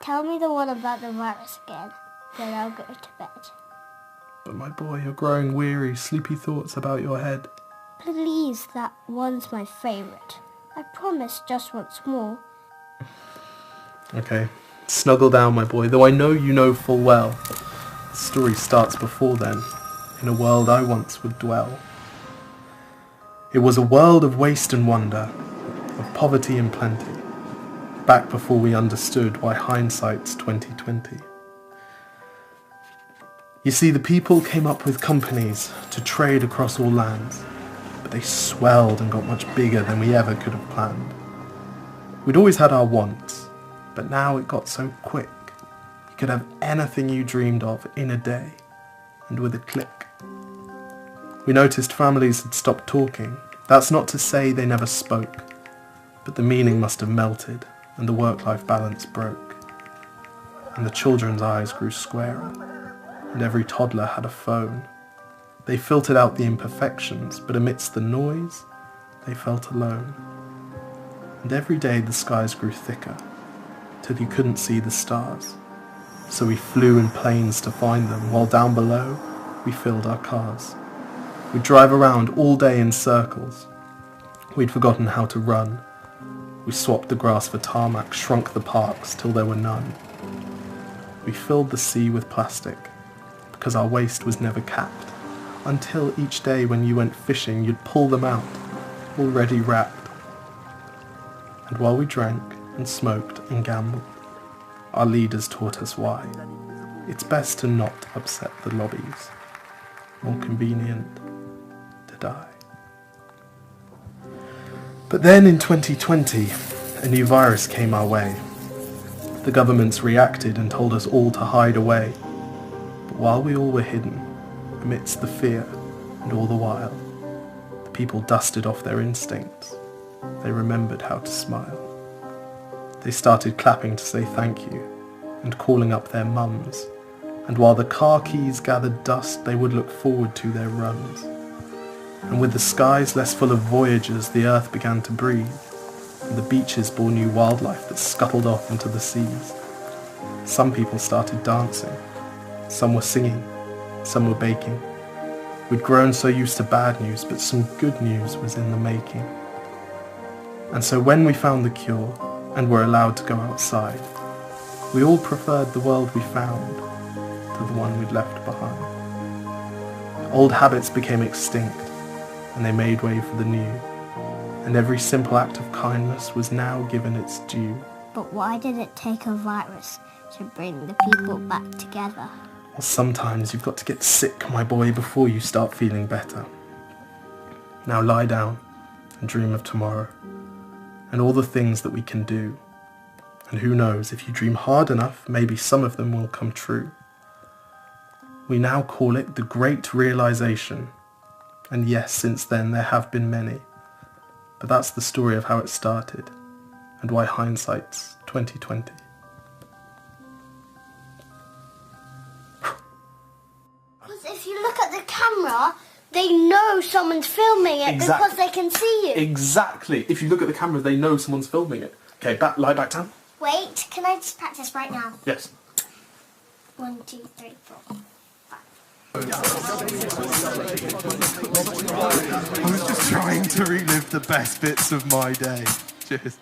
Tell me the one about the virus again, then I'll go to bed. But my boy, you're growing weary, sleepy thoughts about your head. Please, that one's my favourite. I promise just once more. Okay, snuggle down, my boy, though I know you know full well. The story starts before then, in a world I once would dwell. It was a world of waste and wonder, of poverty and plenty, back before we understood why hindsight's 2020. You see, the people came up with companies to trade across all lands, but they swelled and got much bigger than we ever could have planned. We'd always had our wants, but now it got so quick. You could have anything you dreamed of in a day, and with a click. We noticed families had stopped talking. That's not to say they never spoke, but the meaning must have melted, and the work-life balance broke. And the children's eyes grew squarer, and every toddler had a phone. They filtered out the imperfections, but amidst the noise, they felt alone. And every day the skies grew thicker, till you couldn't see the stars. So we flew in planes to find them, while down below, we filled our cars. We'd drive around all day in circles. We'd forgotten how to run. We swapped the grass for tarmac, shrunk the parks till there were none. We filled the sea with plastic, because our waste was never capped, until each day when you went fishing you'd pull them out, already wrapped. And while we drank and smoked and gambled, our leaders taught us why. It's best to not upset the lobbies, more convenient to die. But then in 2020, a new virus came our way. The governments reacted and told us all to hide away. But while we all were hidden, amidst the fear and all the while, the people dusted off their instincts. They remembered how to smile. They started clapping to say thank you and calling up their mums. And while the car keys gathered dust, they would look forward to their runs. And with the skies less full of voyagers, the earth began to breathe, and the beaches bore new wildlife that scuttled off into the seas. Some people started dancing, some were singing, some were baking. We'd grown so used to bad news, but some good news was in the making. And so when we found the cure, and were allowed to go outside, we all preferred the world we found to the one we'd left behind. Old habits became extinct, and they made way for the new, and every simple act of kindness was now given its due. But why did it take a virus to bring the people back together? Well, sometimes you've got to get sick, my boy, before you start feeling better. Now lie down and dream of tomorrow, and all the things that we can do. And who knows, if you dream hard enough, maybe some of them will come true. We now call it the Great Realization. And yes, since then there have been many. But that's the story of how it started, and why hindsight's 2020. Because if you look at the camera, they know someone's filming it because they can see you. Exactly. If you look at the camera, they know someone's filming it. Okay, lie back down. Wait, can I just practice right now? Yes. 1, 2, 3, 4, 5. I was just trying to relive the best bits of my day. Cheers.